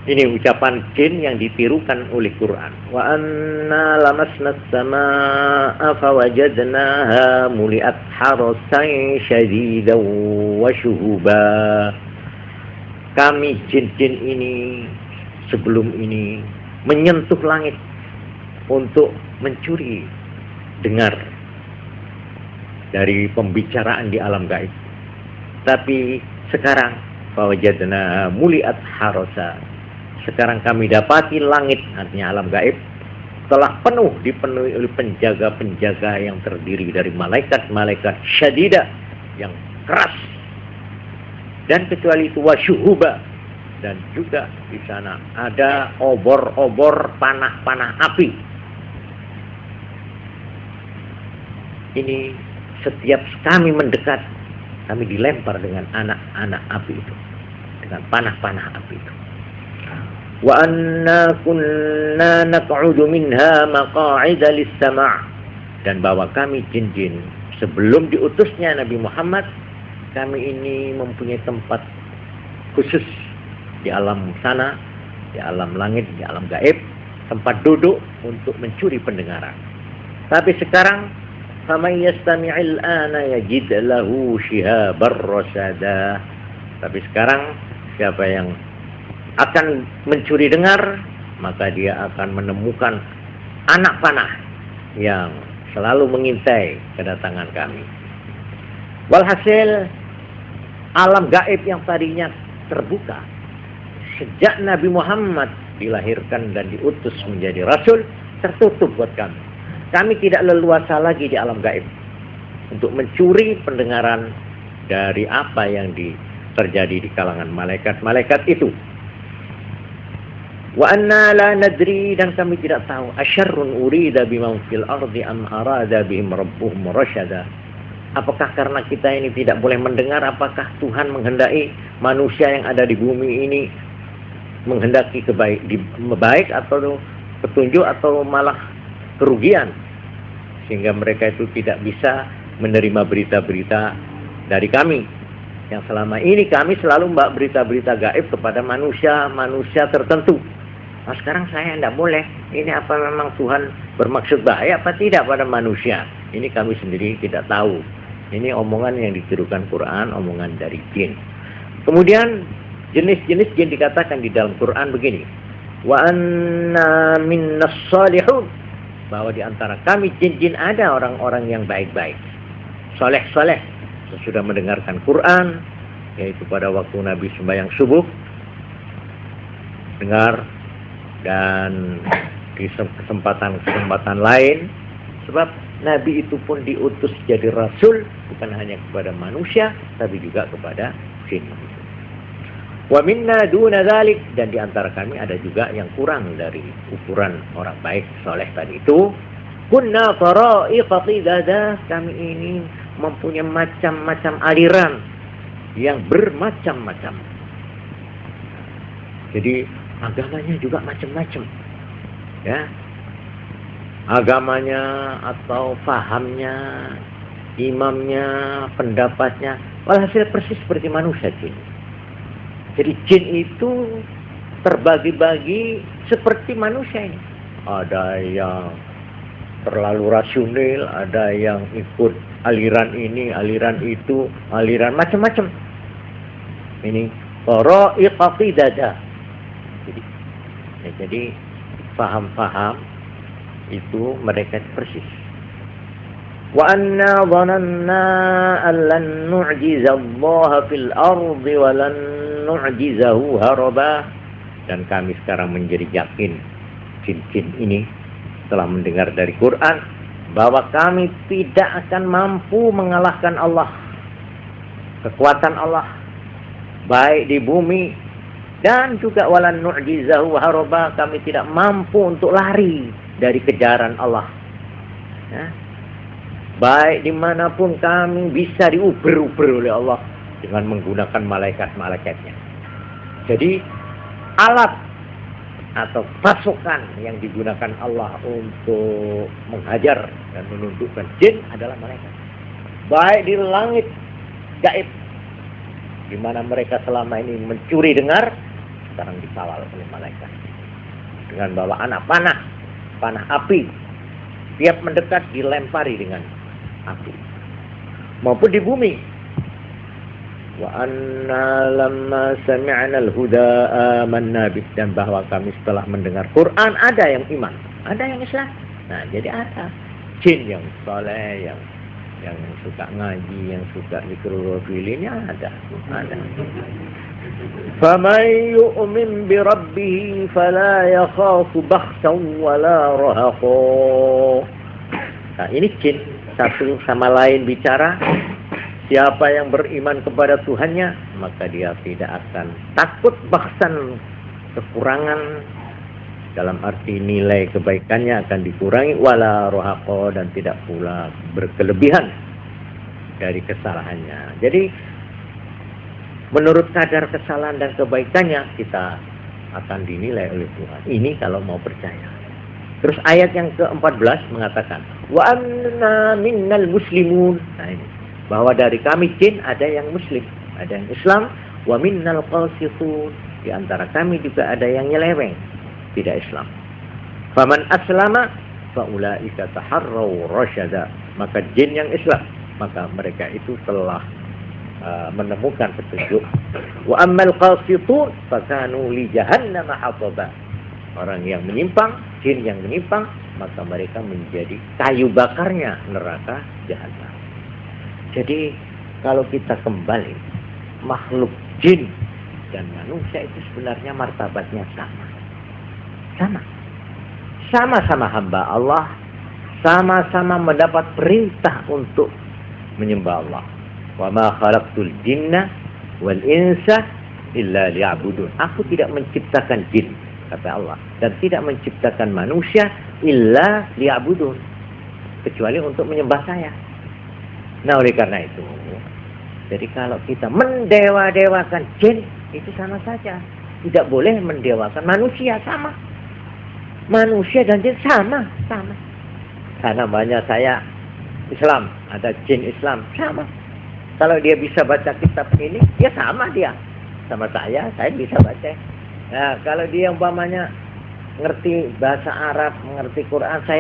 Ini ucapan jin yang ditirukan oleh Quran. Wa anna lamasna as-samaa'a fawajadnaha muli'at harasan syadidan wa syuhuba. Kami jin-jin ini sebelum ini menyentuh langit untuk mencuri dengar dari pembicaraan di alam gaib. Tapi sekarang fawajadna muli'at harasa. Sekarang kami dapati langit, artinya alam gaib, telah dipenuhi oleh penjaga-penjaga yang terdiri dari malaikat-malaikat syadidah yang keras. Dan kecuali itu wasyuhuba, dan juga di sana ada obor-obor panah-panah api. Ini setiap kami mendekat, kami dilempar dengan anak-anak api itu, dengan panah-panah api itu. Wa anna kunna naq'udu minha maq'ida lis-sama', dan bahwa kami jin-jin sebelum diutusnya Nabi Muhammad, kami ini mempunyai tempat khusus di alam sana, di alam langit, di alam gaib, tempat duduk untuk mencuri pendengaran. Tapi sekarang faman yastami'il ana yajid lahu shihabar rasada. Tapi sekarang siapa yang akan mencuri dengar, maka dia akan menemukan anak panah yang selalu mengintai kedatangan kami. Walhasil, alam gaib yang tadinya terbuka sejak Nabi Muhammad dilahirkan dan diutus menjadi rasul, tertutup buat kami. Kami tidak leluasa lagi di alam gaib untuk mencuri pendengaran dari apa yang terjadi di kalangan malaikat-malaikat itu. Wa anna la nadri, dan kami tidak tahu asyarrun urida biman fil ardi am arada bihim rabbuhum rasyada. Apakah karena kita ini tidak boleh mendengar, apakah Tuhan menghendaki manusia yang ada di bumi ini menghendaki baik atau petunjuk atau malah kerugian, sehingga mereka itu tidak bisa menerima berita-berita dari kami, yang selama ini kami selalu membawa berita-berita gaib kepada manusia tertentu. Nah, sekarang saya tidak boleh. Ini apa memang Tuhan bermaksud bahaya apa tidak pada manusia? Ini kami sendiri tidak tahu. Ini omongan yang ditirukan Quran, omongan dari jin. Kemudian jenis-jenis jin dikatakan di dalam Quran begini. Wa anna minnas salihun, bahwa di antara kami jin-jin ada orang-orang yang baik-baik, soleh-soleh, sesudah mendengarkan Quran, yaitu pada waktu Nabi sembahyang subuh, dengar, dan di kesempatan lain, sebab Nabi itu pun diutus jadi rasul bukan hanya kepada manusia tapi juga kepada jin. Wa minna duna dzalik, dan di antara kami ada juga yang kurang dari ukuran orang baik soleh tadi itu. Kunna tara'iqa qidada, kami ini mempunyai macam-macam aliran yang bermacam-macam. Jadi agamanya juga macam-macam, ya. Agamanya atau fahamnya, imamnya, pendapatnya, walhasil persis seperti manusia jin. Jadi jin itu terbagi-bagi seperti manusia ini. Ada yang terlalu rasional, ada yang ikut aliran ini, aliran itu, aliran macam-macam. Ini tara'iqa qidada. Jadi faham-faham itu mereka persis. Wa anna dhananna an lan nu'jiza Allah fil ardi wa lan nu'jizahu haraba, dan kami sekarang menjadi yakin jin-jin ini setelah mendengar dari Quran bahwa kami tidak akan mampu mengalahkan Allah, kekuatan Allah baik di bumi dan juga walan nu'jizahu haraba, kami tidak mampu untuk lari dari kejaran Allah, ya. Baik dimanapun kami bisa diuber-uber oleh Allah dengan menggunakan malaikat-malaikatnya. Jadi alat atau pasukan yang digunakan Allah untuk menghajar dan menundukkan jin adalah malaikat. Baik di langit gaib, di mana mereka selama ini mencuri dengar, sekarang dikawal oleh malaikat dengan bawa anak panah api. Tiap mendekat dilempari dengan api. Maupun di bumi. Wa anna lamma sami'na al-huda amanna bih, dan bahwa kami setelah mendengar Quran ada yang iman, ada yang Islam. Nah, jadi ada jin yang soleh, yang suka ngaji, yang suka zikrul ini ada. Faman yu'min bi rabbih fala yakhafu bakhsan wala rahaqa. Nah, ini jin satu sama lain bicara. Siapa yang beriman kepada Tuhannya, maka dia tidak akan takut bakhsan, kekurangan, dalam arti nilai kebaikannya akan dikurangi, wala rohaqo, dan tidak pula berkelebihan dari kesalahannya. Jadi menurut kadar kesalahan dan kebaikannya kita akan dinilai oleh Tuhan. Ini kalau mau percaya. Terus ayat yang ke-14 mengatakan wa anna minnal muslimun. Nah ini, bahwa dari kami jin ada yang muslim, ada yang Islam, wa minnal qasitun, di antara kami juga ada yang nyeleweng, tidak Islam. Faman aslama faulaika taharraw rasyada, maka jin yang Islam, maka mereka itu telah menemukan petunjuk. Wa ammal qasitun fakanu li jahannam hataba, orang yang menyimpang, jin yang menyimpang, maka mereka menjadi kayu bakarnya neraka jahanam. Jadi kalau kita kembali, makhluk jin dan manusia itu sebenarnya martabatnya sama. Sama-sama hamba Allah, sama-sama mendapat perintah untuk menyembah Allah. Wa ma khalaqtul jinna wal insa illa liya'budun. Aku tidak menciptakan jin, kata Allah, dan tidak menciptakan manusia illa liya'budun, kecuali untuk menyembah saya. Nah, oleh karena itu, jadi kalau kita mendewa-dewakan jin, itu sama saja. Tidak boleh mendewakan manusia, sama. Manusia dan jin sama. Karena banyak saya Islam, ada jin Islam, sama. Kalau dia bisa baca kitab ini, ya sama dia. Sama saya bisa baca. Nah, kalau dia umpamanya ngerti bahasa Arab, mengerti Quran, saya